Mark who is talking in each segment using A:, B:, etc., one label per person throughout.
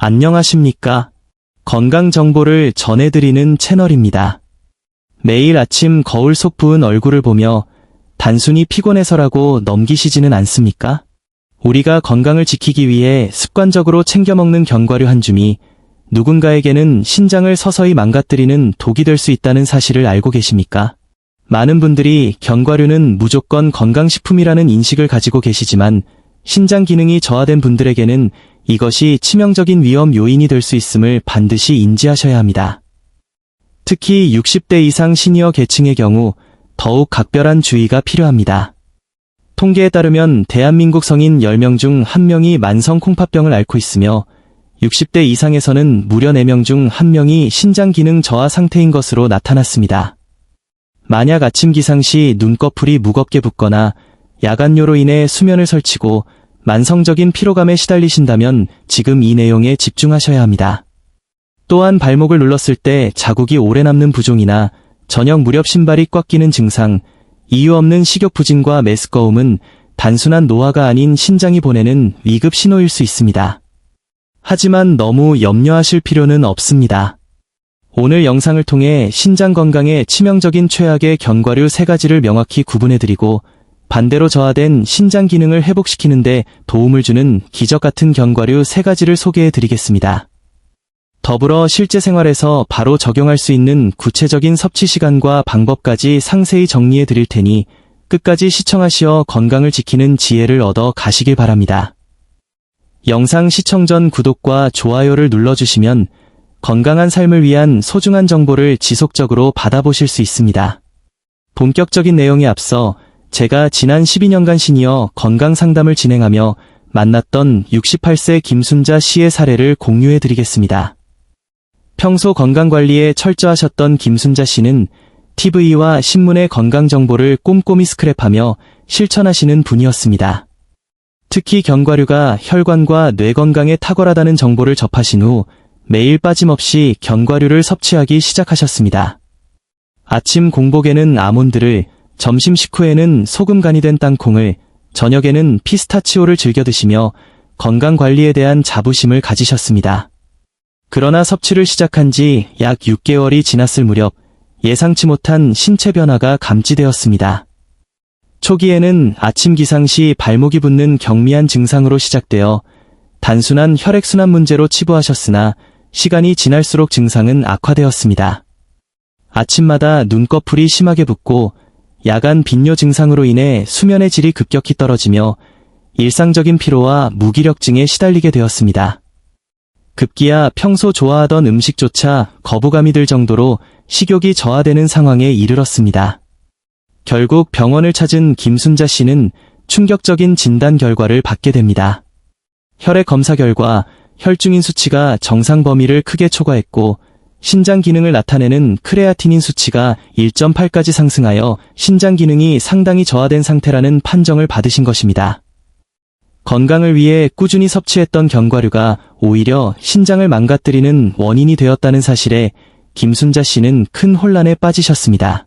A: 안녕하십니까? 건강 정보를 전해드리는 채널입니다. 매일 아침 거울 속 부은 얼굴을 보며 단순히 피곤해서라고 넘기시지는 않습니까? 우리가 건강을 지키기 위해 습관적으로 챙겨 먹는 견과류 한 줌이 누군가에게는 신장을 서서히 망가뜨리는 독이 될 수 있다는 사실을 알고 계십니까? 많은 분들이 견과류는 무조건 건강식품이라는 인식을 가지고 계시지만 신장 기능이 저하된 분들에게는 이것이 치명적인 위험 요인이 될 수 있음을 반드시 인지하셔야 합니다. 특히 60대 이상 시니어 계층의 경우 더욱 각별한 주의가 필요합니다. 통계에 따르면 대한민국 성인 10명 중 1명이 만성 콩팥병을 앓고 있으며 60대 이상에서는 무려 4명 중 1명이 신장 기능 저하 상태인 것으로 나타났습니다. 만약 아침 기상 시 눈꺼풀이 무겁게 붓거나 야간요로 인해 수면을 설치고 만성적인 피로감에 시달리신다면 지금 이 내용에 집중하셔야 합니다. 또한 발목을 눌렀을 때 자국이 오래 남는 부종이나 저녁 무렵 신발이 꽉 끼는 증상, 이유 없는 식욕부진과 메스꺼움은 단순한 노화가 아닌 신장이 보내는 위급 신호일 수 있습니다. 하지만 너무 염려하실 필요는 없습니다. 오늘 영상을 통해 신장 건강에 치명적인 최악의 견과류 3가지를 명확히 구분해드리고 반대로 저하된 신장 기능을 회복시키는 데 도움을 주는 기적 같은 견과류 3가지를 소개해드리겠습니다. 더불어 실제 생활에서 바로 적용할 수 있는 구체적인 섭취 시간과 방법까지 상세히 정리해드릴 테니 끝까지 시청하시어 건강을 지키는 지혜를 얻어 가시길 바랍니다. 영상 시청 전 구독과 좋아요를 눌러주시면 건강한 삶을 위한 소중한 정보를 지속적으로 받아보실 수 있습니다. 본격적인 내용에 앞서 제가 지난 12년간 시니어 건강 상담을 진행하며 만났던 68세 김순자 씨의 사례를 공유해드리겠습니다. 평소 건강관리에 철저하셨던 김순자 씨는 TV와 신문의 건강 정보를 꼼꼼히 스크랩하며 실천하시는 분이었습니다. 특히 견과류가 혈관과 뇌 건강에 탁월하다는 정보를 접하신 후 매일 빠짐없이 견과류를 섭취하기 시작하셨습니다. 아침 공복에는 아몬드를, 점심 식후에는 소금 간이 된 땅콩을, 저녁에는 피스타치오를 즐겨 드시며 건강관리에 대한 자부심을 가지셨습니다. 그러나 섭취를 시작한 지 약 6개월이 지났을 무렵 예상치 못한 신체 변화가 감지되었습니다. 초기에는 아침 기상 시 발목이 붓는 경미한 증상으로 시작되어 단순한 혈액순환 문제로 치부하셨으나 시간이 지날수록 증상은 악화되었습니다. 아침마다 눈꺼풀이 심하게 붓고 야간 빈뇨 증상으로 인해 수면의 질이 급격히 떨어지며 일상적인 피로와 무기력증에 시달리게 되었습니다. 급기야 평소 좋아하던 음식조차 거부감이 들 정도로 식욕이 저하되는 상황에 이르렀습니다. 결국 병원을 찾은 김순자 씨는 충격적인 진단 결과를 받게 됩니다. 혈액 검사 결과 혈중인 수치가 정상 범위를 크게 초과했고 신장 기능을 나타내는 크레아티닌 수치가 1.8까지 상승하여 신장 기능이 상당히 저하된 상태라는 판정을 받으신 것입니다. 건강을 위해 꾸준히 섭취했던 견과류가 오히려 신장을 망가뜨리는 원인이 되었다는 사실에 김순자 씨는 큰 혼란에 빠지셨습니다.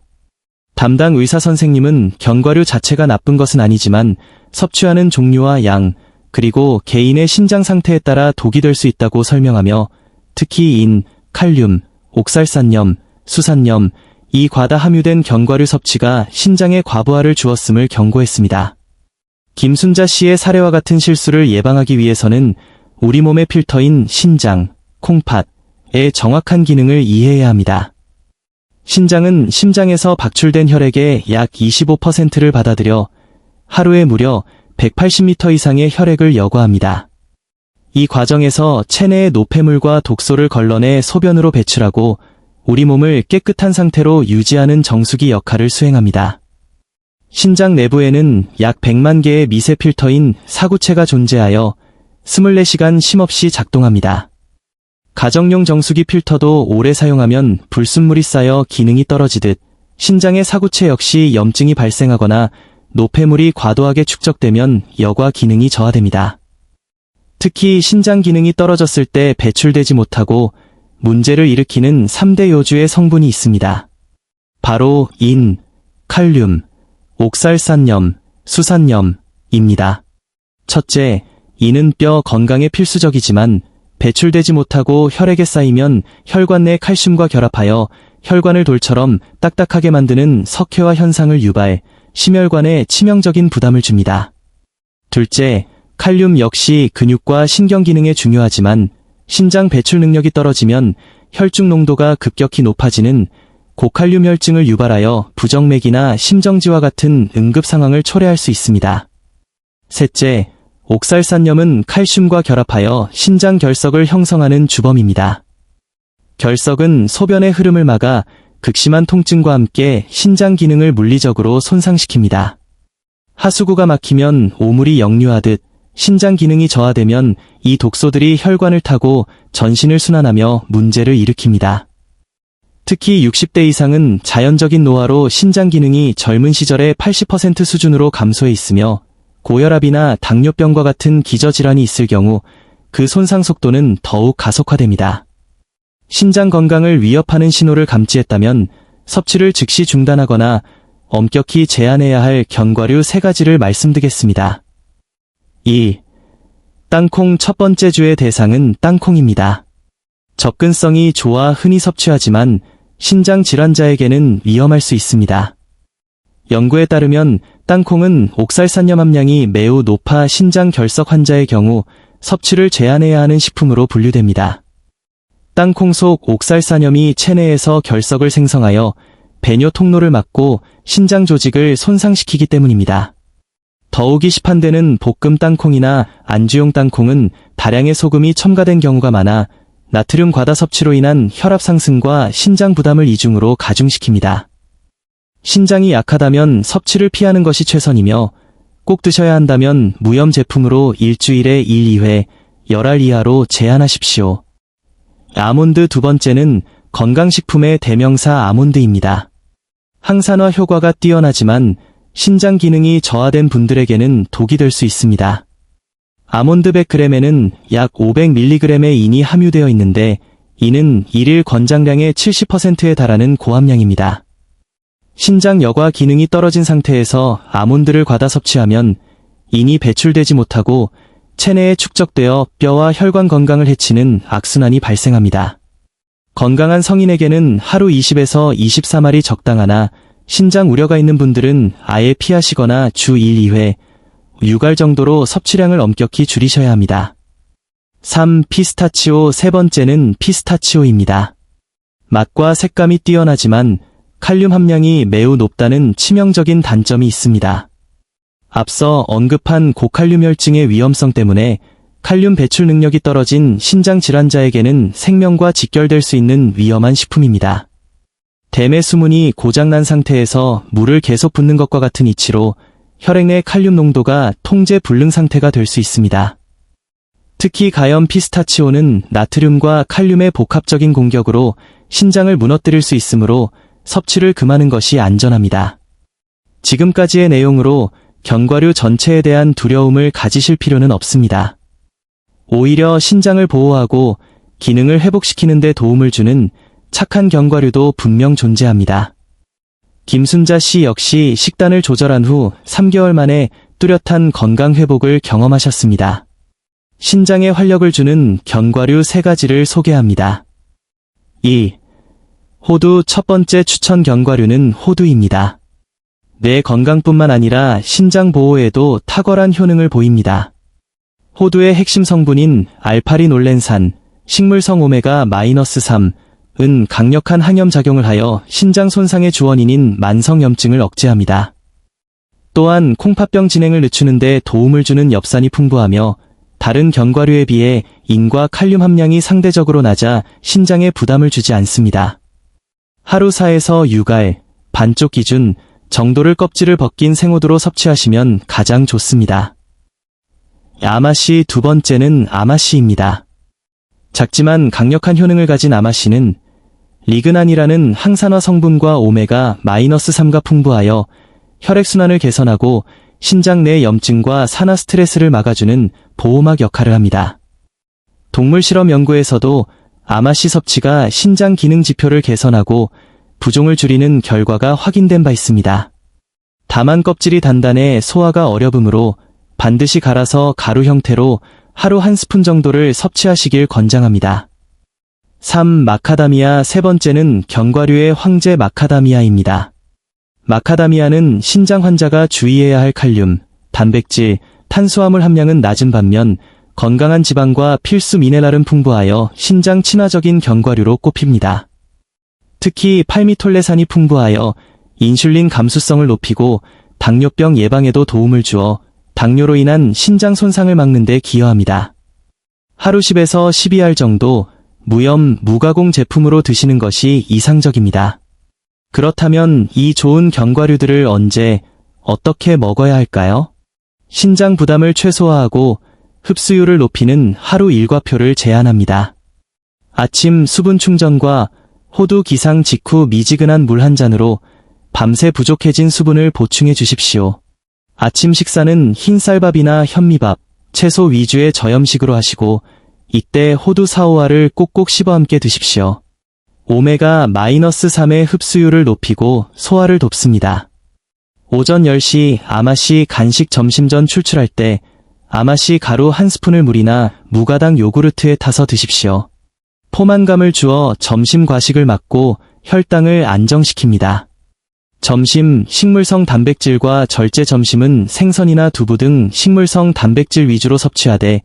A: 담당 의사 선생님은 견과류 자체가 나쁜 것은 아니지만 섭취하는 종류와 양, 그리고 개인의 신장 상태에 따라 독이 될 수 있다고 설명하며 특히 인, 칼륨, 옥살산염, 수산염, 이 과다 함유된 견과류 섭취가 신장에 과부하를 주었음을 경고했습니다. 김순자 씨의 사례와 같은 실수를 예방하기 위해서는 우리 몸의 필터인 신장, 콩팥의 정확한 기능을 이해해야 합니다. 신장은 심장에서 박출된 혈액의 약 25%를 받아들여 하루에 무려 180리터 이상의 혈액을 여과합니다. 이 과정에서 체내의 노폐물과 독소를 걸러내 소변으로 배출하고 우리 몸을 깨끗한 상태로 유지하는 정수기 역할을 수행합니다. 신장 내부에는 약 100만 개의 미세 필터인 사구체가 존재하여 24시간 쉼없이 작동합니다. 가정용 정수기 필터도 오래 사용하면 불순물이 쌓여 기능이 떨어지듯 신장의 사구체 역시 염증이 발생하거나 노폐물이 과도하게 축적되면 여과 기능이 저하됩니다. 특히 신장 기능이 떨어졌을 때 배출되지 못하고 문제를 일으키는 3대 요주의 성분이 있습니다. 바로 인, 칼륨, 옥살산염, 수산염입니다. 첫째, 인은 뼈 건강에 필수적이지만 배출되지 못하고 혈액에 쌓이면 혈관 내 칼슘과 결합하여 혈관을 돌처럼 딱딱하게 만드는 석회화 현상을 유발, 심혈관에 치명적인 부담을 줍니다. 둘째, 칼륨 역시 근육과 신경 기능에 중요하지만 신장 배출 능력이 떨어지면 혈중 농도가 급격히 높아지는 고칼륨 혈증을 유발하여 부정맥이나 심정지와 같은 응급 상황을 초래할 수 있습니다. 셋째, 옥살산염은 칼슘과 결합하여 신장 결석을 형성하는 주범입니다. 결석은 소변의 흐름을 막아 극심한 통증과 함께 신장 기능을 물리적으로 손상시킵니다. 하수구가 막히면 오물이 역류하듯 신장 기능이 저하되면 이 독소들이 혈관을 타고 전신을 순환하며 문제를 일으킵니다. 특히 60대 이상은 자연적인 노화로 신장 기능이 젊은 시절의 80% 수준으로 감소해 있으며 고혈압이나 당뇨병과 같은 기저질환이 있을 경우 그 손상 속도는 더욱 가속화됩니다. 신장 건강을 위협하는 신호를 감지했다면 섭취를 즉시 중단하거나 엄격히 제한해야 할 견과류 3가지를 말씀드리겠습니다. 2. 땅콩 첫 번째 주의 대상은 땅콩입니다. 접근성이 좋아 흔히 섭취하지만 신장 질환자에게는 위험할 수 있습니다. 연구에 따르면 땅콩은 옥살산염 함량이 매우 높아 신장 결석 환자의 경우 섭취를 제한해야 하는 식품으로 분류됩니다. 땅콩 속 옥살산염이 체내에서 결석을 생성하여 배뇨 통로를 막고 신장 조직을 손상시키기 때문입니다. 더욱이 시판되는 볶음 땅콩이나 안주용 땅콩은 다량의 소금이 첨가된 경우가 많아 나트륨 과다 섭취로 인한 혈압 상승과 신장 부담을 이중으로 가중시킵니다. 신장이 약하다면 섭취를 피하는 것이 최선이며 꼭 드셔야 한다면 무염 제품으로 일주일에 1, 2회, 열알 이하로 제한하십시오. 아몬드 두 번째는 건강식품의 대명사 아몬드입니다. 항산화 효과가 뛰어나지만 신장 기능이 저하된 분들에게는 독이 될 수 있습니다. 아몬드 100g에는 약 500mg의 인이 함유되어 있는데 이는 일일 권장량의 70%에 달하는 고함량입니다. 신장 여과 기능이 떨어진 상태에서 아몬드를 과다 섭취하면 인이 배출되지 못하고 체내에 축적되어 뼈와 혈관 건강을 해치는 악순환이 발생합니다. 건강한 성인에게는 하루 20에서 24말이 적당하나 신장 우려가 있는 분들은 아예 피하시거나 주 1, 2회, 6알 정도로 섭취량을 엄격히 줄이셔야 합니다. 3. 피스타치오 세 번째는 피스타치오입니다. 맛과 색감이 뛰어나지만 칼륨 함량이 매우 높다는 치명적인 단점이 있습니다. 앞서 언급한 고칼륨 혈증의 위험성 때문에 칼륨 배출 능력이 떨어진 신장 질환자에게는 생명과 직결될 수 있는 위험한 식품입니다. 대뇌 수문이 고장난 상태에서 물을 계속 붓는 것과 같은 이치로 혈액 내 칼륨 농도가 통제 불능 상태가 될 수 있습니다. 특히 가염 피스타치오는 나트륨과 칼륨의 복합적인 공격으로 신장을 무너뜨릴 수 있으므로 섭취를 금하는 것이 안전합니다. 지금까지의 내용으로 견과류 전체에 대한 두려움을 가지실 필요는 없습니다. 오히려 신장을 보호하고 기능을 회복시키는 데 도움을 주는 착한 견과류도 분명 존재합니다. 김순자 씨 역시 식단을 조절한 후 3개월 만에 뚜렷한 건강 회복을 경험하셨습니다. 신장에 활력을 주는 견과류 3가지를 소개합니다. 2. 호두 첫 번째 추천 견과류는 호두입니다. 뇌 건강뿐만 아니라 신장 보호에도 탁월한 효능을 보입니다. 호두의 핵심 성분인 알파리놀렌산, 식물성 오메가-3은 강력한 항염작용을 하여 신장 손상의 주원인인 만성염증을 억제합니다. 또한 콩팥병 진행을 늦추는 데 도움을 주는 엽산이 풍부하며 다른 견과류에 비해 인과 칼륨 함량이 상대적으로 낮아 신장에 부담을 주지 않습니다. 하루 4에서 6알, 반쪽 기준 정도를 껍질을 벗긴 생호두로 섭취하시면 가장 좋습니다. 아마씨 두 번째는 아마씨입니다. 작지만 강력한 효능을 가진 아마씨는 리그난이라는 항산화 성분과 오메가-3가 풍부하여 혈액순환을 개선하고 신장 내 염증과 산화 스트레스를 막아주는 보호막 역할을 합니다. 동물 실험 연구에서도 아마씨 섭취가 신장 기능 지표를 개선하고 부종을 줄이는 결과가 확인된 바 있습니다. 다만 껍질이 단단해 소화가 어려우므로 반드시 갈아서 가루 형태로 하루 1스푼 정도를 섭취하시길 권장합니다. 3. 마카다미아. 세 번째는 견과류의 황제 마카다미아입니다. 마카다미아는 신장 환자가 주의해야 할 칼륨, 단백질, 탄수화물 함량은 낮은 반면 건강한 지방과 필수 미네랄은 풍부하여 신장 친화적인 견과류로 꼽힙니다. 특히 팔미톨레산이 풍부하여 인슐린 감수성을 높이고 당뇨병 예방에도 도움을 주어 당뇨로 인한 신장 손상을 막는 데 기여합니다. 하루 10에서 12알 정도 무염, 무가공 제품으로 드시는 것이 이상적입니다. 그렇다면 이 좋은 견과류들을 언제, 어떻게 먹어야 할까요? 신장 부담을 최소화하고 흡수율을 높이는 하루 일과표를 제안합니다. 아침 수분 충전과 호두 기상 직후 미지근한 물 한 잔으로 밤새 부족해진 수분을 보충해 주십시오. 아침 식사는 흰쌀밥이나 현미밥, 채소 위주의 저염식으로 하시고 이때 호두 4-5알을 꼭꼭 씹어 함께 드십시오. 오메가-3의 흡수율을 높이고 소화를 돕습니다. 오전 10시 아마시 간식 점심 전 출출할 때 아마시 가루 1스푼을 물이나 무가당 요구르트에 타서 드십시오. 포만감을 주어 점심 과식을 막고 혈당을 안정시킵니다. 점심 식물성 단백질과 절제. 점심은 생선이나 두부 등 식물성 단백질 위주로 섭취하되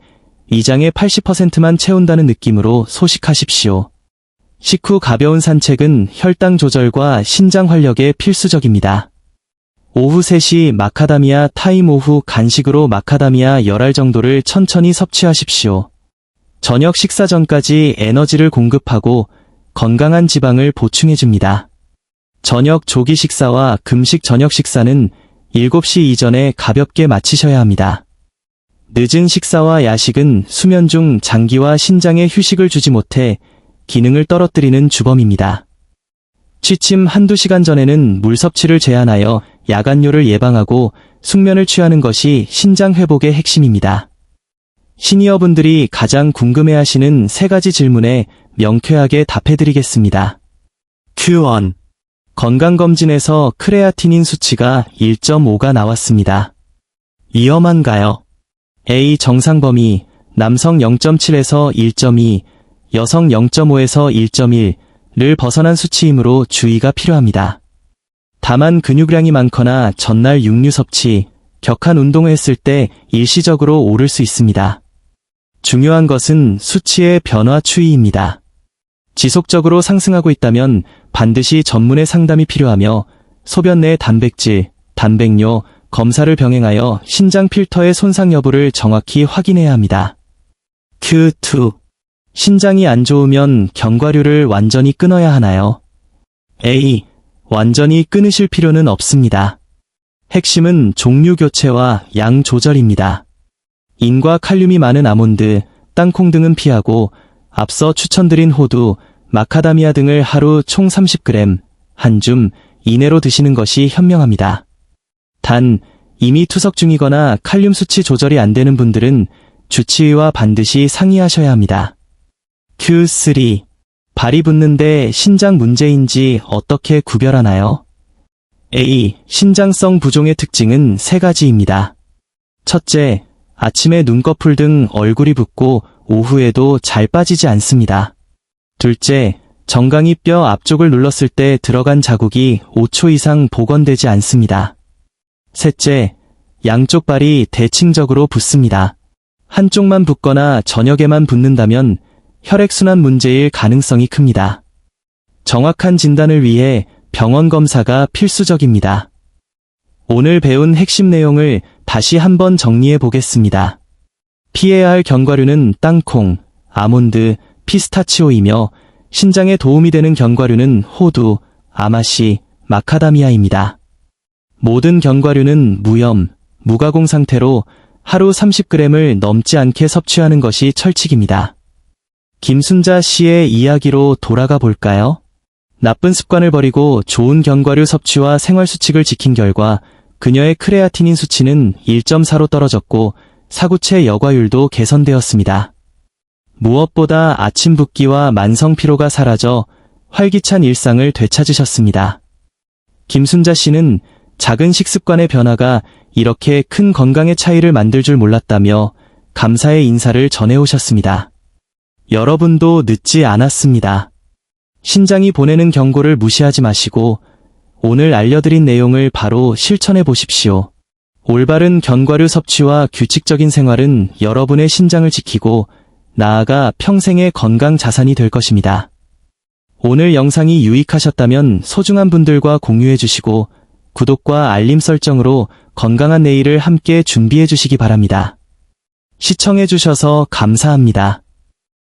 A: 위장의 80%만 채운다는 느낌으로 소식하십시오. 식후 가벼운 산책은 혈당 조절과 신장 활력에 필수적입니다. 오후 3시 마카다미아 타임. 오후 간식으로 마카다미아 10알 정도를 천천히 섭취하십시오. 저녁 식사 전까지 에너지를 공급하고 건강한 지방을 보충해줍니다. 저녁 조기 식사와 금식 저녁 식사는 7시 이전에 가볍게 마치셔야 합니다. 늦은 식사와 야식은 수면 중 장기와 신장에 휴식을 주지 못해 기능을 떨어뜨리는 주범입니다. 취침 1-2시간 전에는 물 섭취를 제한하여 야간뇨를 예방하고 숙면을 취하는 것이 신장 회복의 핵심입니다. 시니어분들이 가장 궁금해하시는 3가지 질문에 명쾌하게 답해드리겠습니다. Q1. 건강검진에서 크레아티닌 수치가 1.5가 나왔습니다. 위험한가요? A. 정상 범위, 남성 0.7에서 1.2, 여성 0.5에서 1.1를 벗어난 수치이므로 주의가 필요합니다. 다만 근육량이 많거나 전날 육류 섭취, 격한 운동을 했을 때 일시적으로 오를 수 있습니다. 중요한 것은 수치의 변화 추이입니다. 지속적으로 상승하고 있다면 반드시 전문의 상담이 필요하며 소변 내 단백질, 단백뇨 검사를 병행하여 신장 필터의 손상 여부를 정확히 확인해야 합니다. Q2. 신장이 안 좋으면 견과류를 완전히 끊어야 하나요? A. 완전히 끊으실 필요는 없습니다. 핵심은 종류 교체와 양 조절입니다. 인과 칼륨이 많은 아몬드, 땅콩 등은 피하고 앞서 추천드린 호두, 마카다미아 등을 하루 총 30g, 한 줌 이내로 드시는 것이 현명합니다. 단, 이미 투석 중이거나 칼륨 수치 조절이 안 되는 분들은 주치의와 반드시 상의하셔야 합니다. Q3. 발이 붓는데 신장 문제인지 어떻게 구별하나요? A. 신장성 부종의 특징은 3가지입니다. 첫째, 아침에 눈꺼풀 등 얼굴이 붓고 오후에도 잘 빠지지 않습니다. 둘째, 정강이 뼈 앞쪽을 눌렀을 때 들어간 자국이 5초 이상 복원되지 않습니다. 셋째, 양쪽 발이 대칭적으로 붓습니다. 한쪽만 붓거나 저녁에만 붓는다면 혈액순환 문제일 가능성이 큽니다. 정확한 진단을 위해 병원 검사가 필수적입니다. 오늘 배운 핵심 내용을 다시 한번 정리해 보겠습니다. 피해야 할 견과류는 땅콩, 아몬드, 피스타치오이며 신장에 도움이 되는 견과류는 호두, 아마시, 마카다미아입니다. 모든 견과류는 무염, 무가공 상태로 하루 30g을 넘지 않게 섭취하는 것이 철칙입니다. 김순자 씨의 이야기로 돌아가 볼까요? 나쁜 습관을 버리고 좋은 견과류 섭취와 생활 수칙을 지킨 결과 그녀의 크레아티닌 수치는 1.4로 떨어졌고 사구체 여과율도 개선되었습니다. 무엇보다 아침 붓기와 만성 피로가 사라져 활기찬 일상을 되찾으셨습니다. 김순자 씨는 작은 식습관의 변화가 이렇게 큰 건강의 차이를 만들 줄 몰랐다며 감사의 인사를 전해오셨습니다. 여러분도 늦지 않았습니다. 신장이 보내는 경고를 무시하지 마시고 오늘 알려드린 내용을 바로 실천해 보십시오. 올바른 견과류 섭취와 규칙적인 생활은 여러분의 신장을 지키고 나아가 평생의 건강 자산이 될 것입니다. 오늘 영상이 유익하셨다면 소중한 분들과 공유해 주시고 구독과 알림 설정으로 건강한 내일을 함께 준비해 주시기 바랍니다. 시청해 주셔서 감사합니다.